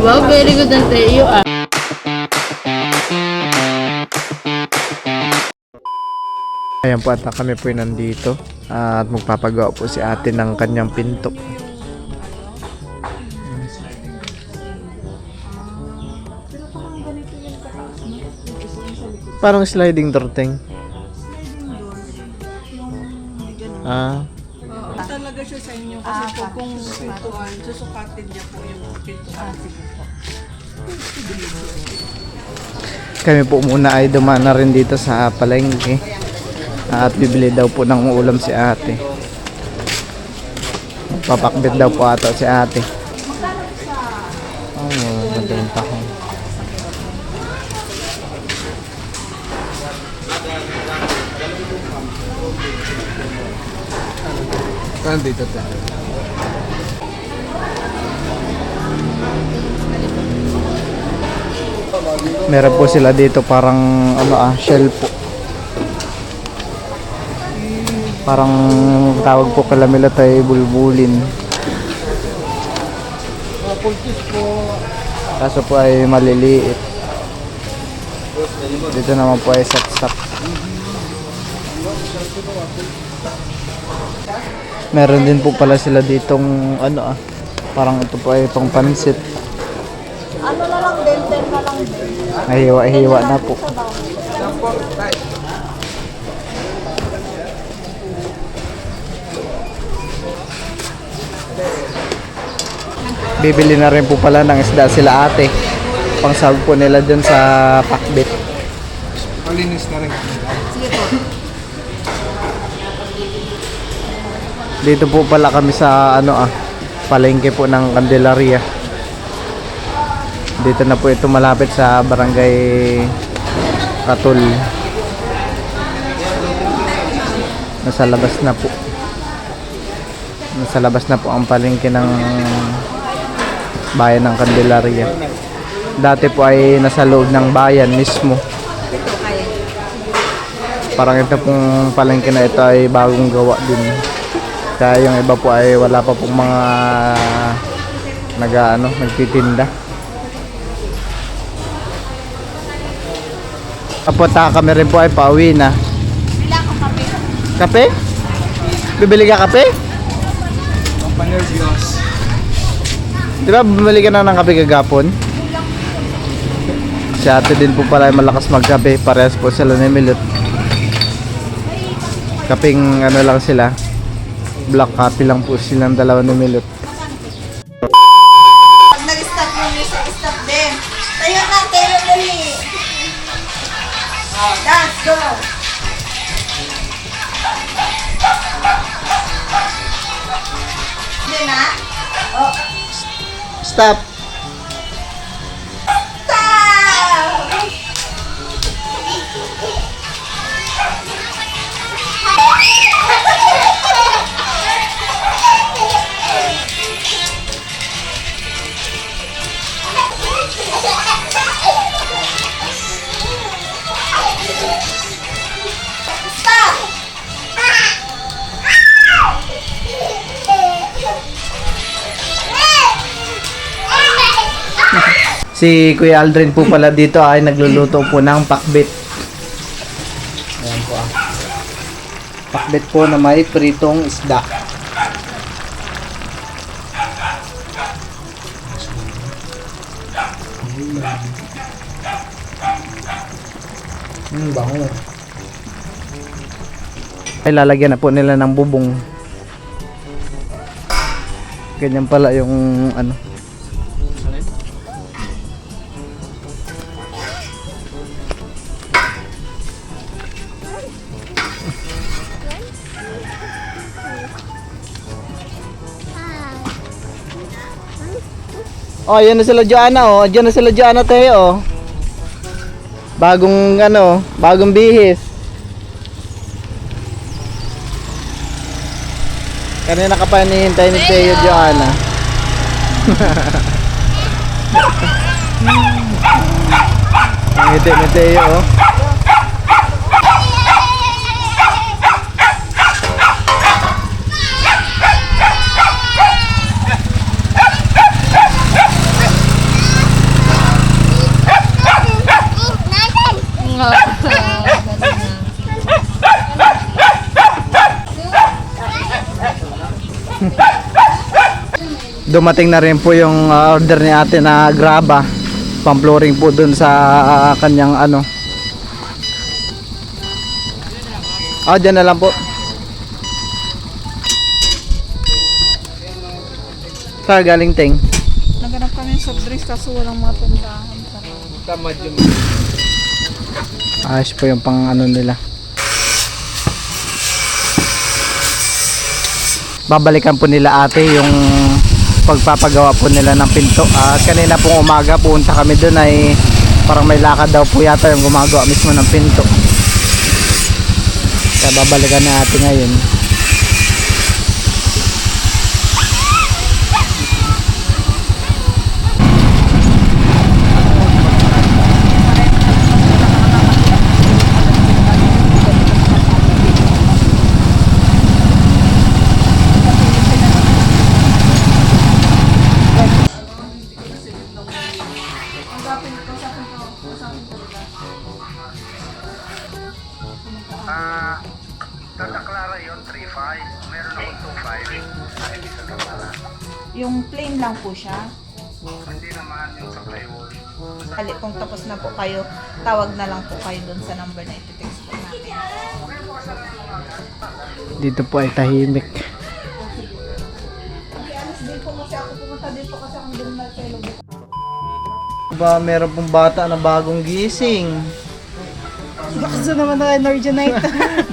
Wow, very good ang Teo ah. Ayan po at kami po nandito at magpapagawa po si ate ng kanyang pinto. Parang sliding door thing. Talaga siya sa inyo kasi po kung pintuan, susukatin niya po yung pintuan. Kami po muna ay dumaan na rin dito sa palengke at bibili daw po ng ulam si ate. Magpapakbit daw po ata si ate. Oh, mabenta ko. Dito tayo. Meron po sila dito parang shell po. Parang tawag po kalamila tayo bulbulin. Kaso po ay maliliit. Dito naman po ay saksak. Meron din po pala sila ditong parang ito po ay pang pansit. Ano na lang din, 10 na lang din. Nahiwa-hiwa na po. Bibili na rin po pala ng isda sila ate. Pangsahog po nila dun sa pakbit. Palinis na rin. Sige po. Dito po pala kami sa palengke po ng Candelaria. Dito na po ito malapit sa Barangay Katul. Nasa labas na po. Nasa labas na po ang palengke ng bayan ng Candelaria. Dati po ay nasa loob ng bayan mismo. Parang ito pong palengke na ito ay bagong gawa din. Kaya yung iba po ay wala pa pong mga nagtitinda. Kapunta kami rin po ay pauwi na. Bila ko kape. Kape? Bibili ka kape? Panerbios. Di ba bumili ka na ng kape kagapon? Si ate din po pala ay malakas magkape. Parehas po sila ni Milot. Kaping lang sila. Black coffee lang po silang dalawa ni Milot. Pag nag-stop yung isa, stop din. Tayo na, tayo dali. Let's go. Hindi na? Oh. Stop! Si Kuya Aldrin po pala dito ay nagluluto po ng pakbit. Ayan po Pakbit po na may pritong isda. Bango. Ay lalagyan na po nila ng bubong. Ganyan pala yung Oh, yan na sila Joanna oh. Diyan na sila Joanna tayo oh. Bagong bihis. Kanina ka pa hinihintay ni Teo Joanna. Ang ngiti ni Teo oh. dumating na rin po yung order ni ate na graba. Pang-flooring po dun sa kanyang ano. Dyan na lang po. Saan galing ting? Naganap kami ng soft drinks kaso walang mga tindahan. Tamad yung Ayos po yung pang ano nila. Babalikan po nila ate yung pagpapagawa po nila ng pinto. At kanina pong umaga punta kami doon ay parang may lakad daw po yata yung gumagawa mismo ng pinto. Kaya babalikan na ate ngayon. Santa Clara yun, 3.5. Meron akong 2.5. Hindi Santa Clara. Yung plain lang po siya. Hindi naman yung sa plywood. Ali, kung tapos na po kayo, tawag na lang po kayo dun sa number na iti-text po natin. Dito po ay tahimik. Alis din po kasi ako pumunta din po kasi akong din Marcelo. Meron pong bata na bagong gising. Gusto naman na energy night.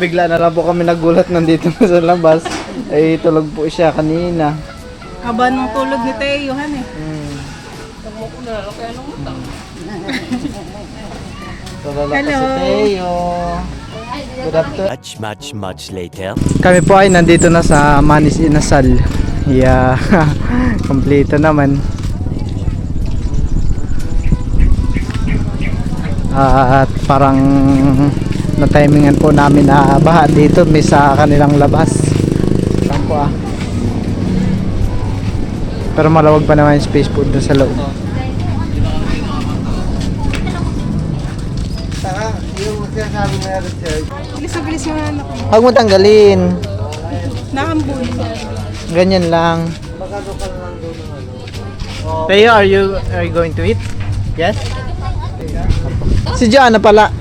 Bigla na lang po kami nagulat nandito na sa labas. Ay tulog po siya kanina. Haba ng tulog ni Teo, han eh. Tulala ko si Teo. Good afternoon. Much later. Kami po ay nandito na sa Manis Inasal. Yeah, kompleto naman. At parang na-timingan po namin na baha dito may sa kanilang labas. Saan po Pero malawag pa naman yung space po doon sa loob. Bilis yung anak ko. Huwag mo tanggalin. Nakambul. Ganyan lang. Teo, are you going to eat? Yes? Si Jana pala.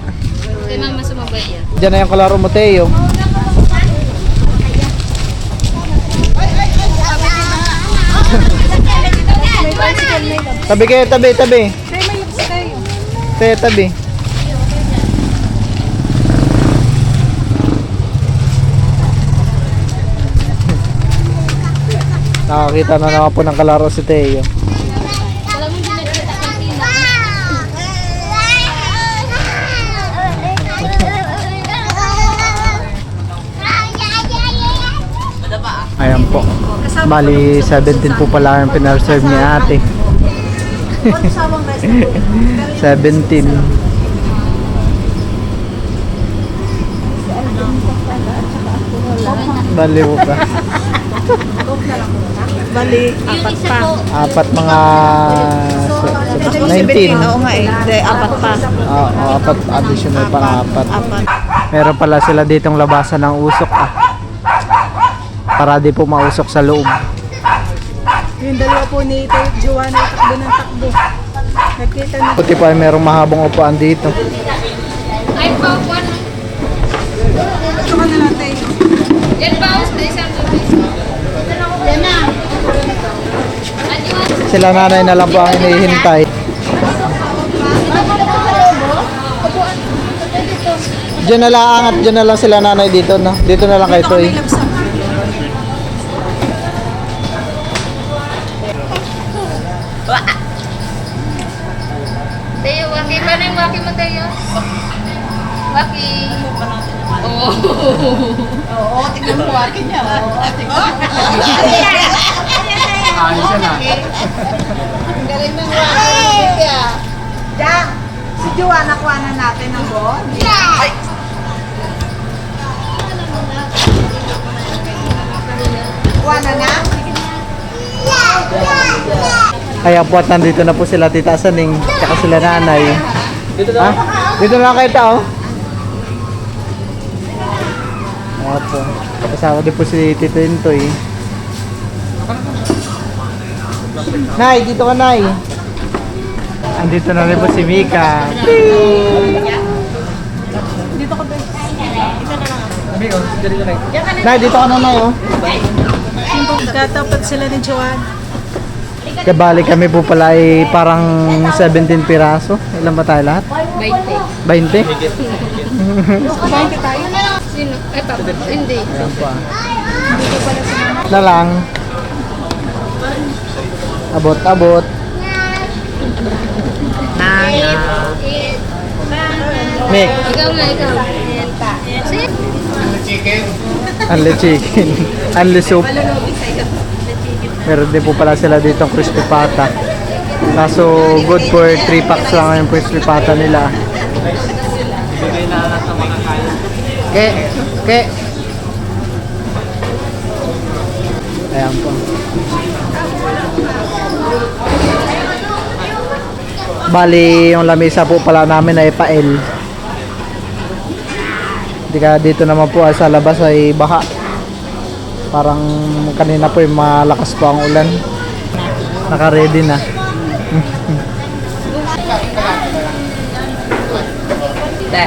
Kay mama sumabay yan. Diyan na yung kalaro mo, Teo. Tabi kayo, tabi. Kaya may lips kayo. Teo, tabi. Nakakita na naman po ng kalaro si Teo. Wala mong ginagkita kantina. Ayan po. Bali, 17 po pala yung pinarserve ni ate. 17. Bali po ba? Bali, Yung apat isa pa. po, Apat mga Ito yung 19. 17. Oo nga eh. Hindi, apat pa. Oo, apat additional pa apat. Apat. Meron pala sila ditong labasan ng usok para di po mausok sa loob. Yung dalawa po ni Teo Joanna takbo ng takbo. Nagkita na. Puti pa ay merong mahabang upuan dito. ay pa, one. Ito ka na lang Teo. Yan pa, sa isang lubis. Yan na. Ano? Sila nanay na lang po ang hinihintay. Diyan na lang angat, diyan na lang sila nanay dito, no? Dito na lang kayo, Toy. Teo, waki pa rin, waki mo, Teo. Waki. Oo. Oo, tignan mo akin niya. Ayos yan ah. Ang galing ng wala. Diyan, si Joanna kuha na natin ng bon. Ay! Kuha na na? Kaya po at nandito na po sila Tita Saning, tsaka sila nanay. Dito na? Dito na kayo tao. Opo. Kasama din po si Tito Intoy. Nay, dito ka, Nay. Andito na rin po si Mika. Dito ka ba? Nay, dito ka na, Nay, oh. Katapat sila ni Joanne. Kabali kami po pala ay parang 17 piraso. Ilan ba tayo lahat? 20. 20? Kumain ka tayo. Sino? Eto. Hindi. Ayan po ah. Na lang. Abot-abot. Mick, Ikaw nga, ikaw. Sige. unli chicken. Unli soup. Meron din po pala sila dito crispy pata. Kaso good for 3 packs lang yung crispy pata nila. Ke. Ayan po. Bali, yung lamesa po pala namin ay pa-L. Dito naman po sa labas ay baha. Parang kanina po yung malakas po ang ulan. Naka-ready na. Te.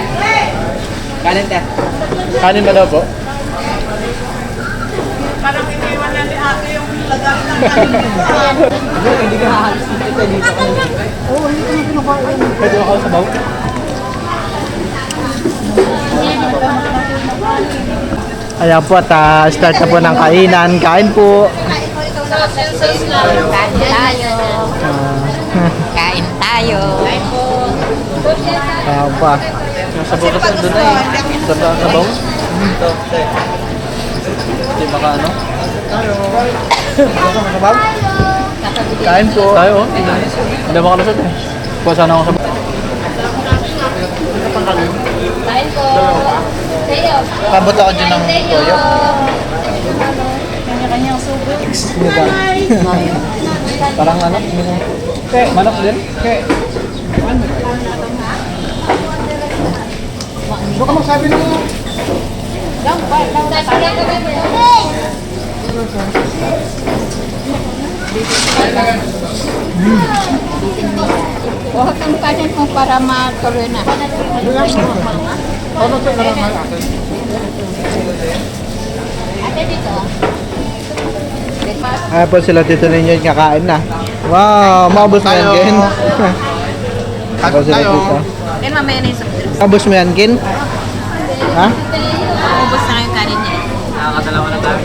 Kanin, te. Kanin ba daw po? Pwede ako sa baw? Ayan po at start na po ng kainan. Kain po. Kain tayo. Ayan pa. Sabaw ka doon na eh. Sabaw? Ito, te. Hindi baka ano? Kain po. Tayo, oh. Hindi baka lusot eh. Kuha sana ako sa Kain po. Teo. Pabot ako dyan ng toyo. Kanya-kanyang subo. Parang ano? manok din. Baka magsabi na mo. Huwag kang kanin mo para matuloy na. Ate dito. Ayan po sila tito ninyo yung kakain na. Wow, maubos mo yan, Ken. Ako sila tito. Then mamaya na yung soft drinks. Maubos mo yan, Ken? Ha? Ubus na yung kanin niya. Nakakadalawa na tayo.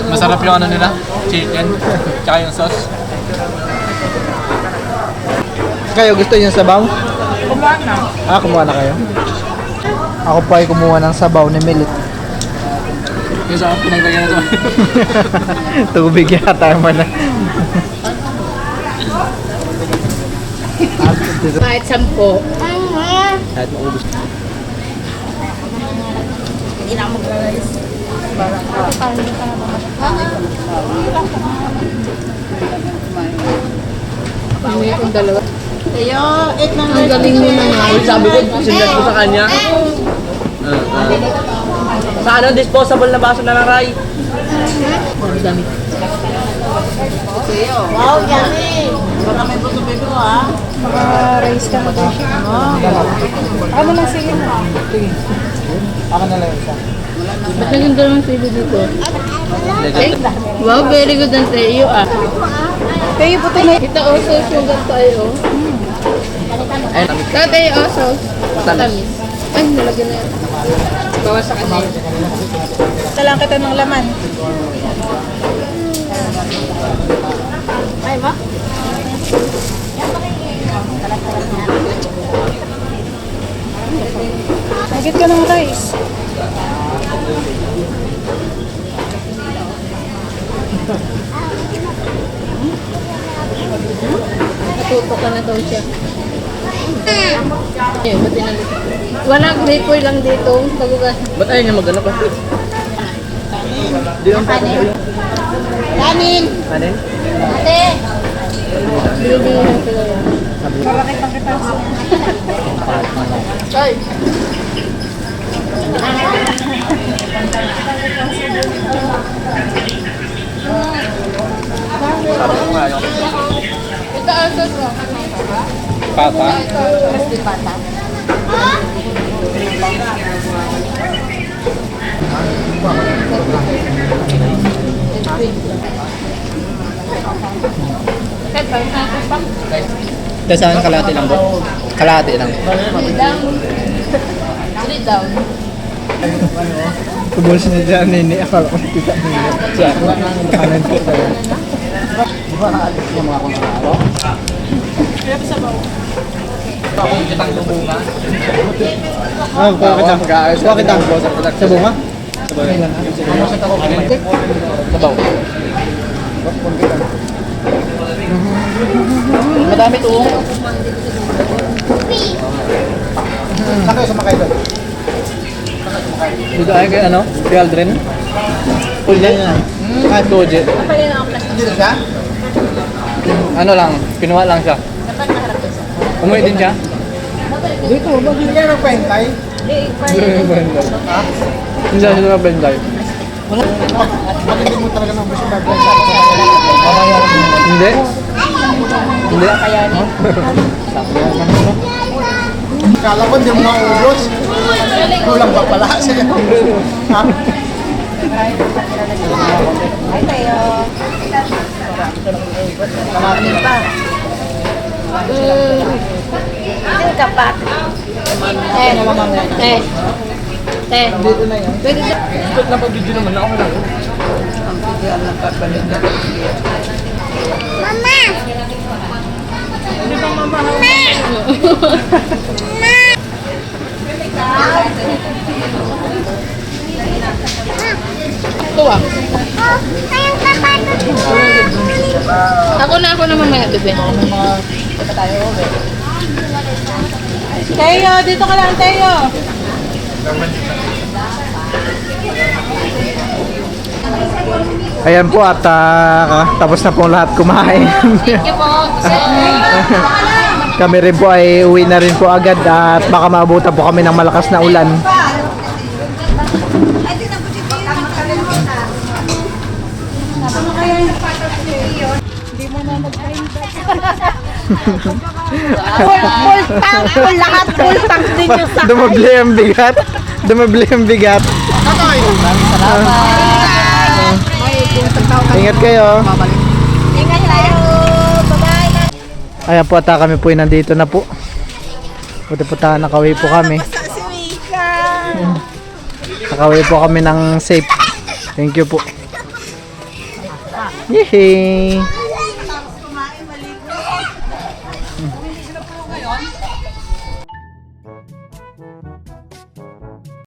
Masarap yung ano nila, chicken, tsaka yung sauce. Kayo gusto niyo sabaw? Kumain na. Kumuha na kayo? Ako pa ay kumuha ng sabaw ni Milit. Yung sa pinaglagyan na ito. Tubig yata mo na. Kahit 10. Kahit maubos. Hindi na ako mag-rice. Mamaya akong dalawa. Ayo, eat na Ang galing mo naman. Sabi ko, sindas ko sa kanya. Sa ano, disposable na baso na lang, Ray. Ang dami. Wow, yummy. Baka may buto-buto ha. Maka-raise ka na ba siya? Ano lang sila mo? Ako na lang isa. Ba't naging dalawang sili dito? Wow, very good ang Teo ah. Kayo po ito na. Kita also yung ganito ay oh. Tatay also. Tamis. Ay, nalagyan na yan. Bawas sa kanya. Talang kita ng laman. Ay, ma? Higit ka ng rice. Natuto ka na daw siya. Eh, ba't inalit? Walang gripoy lang dito. Tagugas. Ba't ayaw niya mag-ano pa? Di lang pa. Kanin. Kanin? Ate. Hindi lang sila yan. Malaki pang kita. Ay! pata. Crispy pata. Ted, balik na ako pa. Saan kalahati lang po? Kalahati lang. Three down. Three down. Tubos na dyan, nini. Akala ko kita nini. Kanan po tayo. Ah, kuha kita. Kuha kita. Sa bunga? Sabaw. Madami to. Saan kayo sumakay doon? Dito ay kay ano? Kay Aldrin. Pulje. Ah, Doje. Kapalin ako plastic. Dito siya? Ano lang, kinuha lang siya. Dapat naharap ko siya. Umuwi din siya. Dito, hindi kayo nagkwentay? Hindi siya sila benday. Bakit hindi mo talaga nang gusto mag Hindi. Hindi. Kala ko hindi mo maubos. Kulang ba pala siya? Ha? Ay, tayo. Marami pa. Sino ka pa? Dito na yan. Pwede na. Ba't napag-video naman ako lang? Ito ah. Ako na mamaya, bebe. Teo, dito ka lang, Teo. Ayan po at tapos na po lahat kumain. Thank you po. Kami rin po ay uwi na rin po agad at baka maabutan po kami ng malakas na ulan. Ay, di na po dito yung makakalimutan. Ano kaya yung Hindi mo na mag-print. full tank, full lahat, full tank din yung sakay. Dumabli ang bigat. Dumabli ang bigat. Ingat kayo. Ingat tayo. Bye-bye. Ayan po at kami po ay nandito na po. Buti po tayo nakaway po kami. Basta si Mika. Nakaway po kami ng safe. Thank you po. Yehey!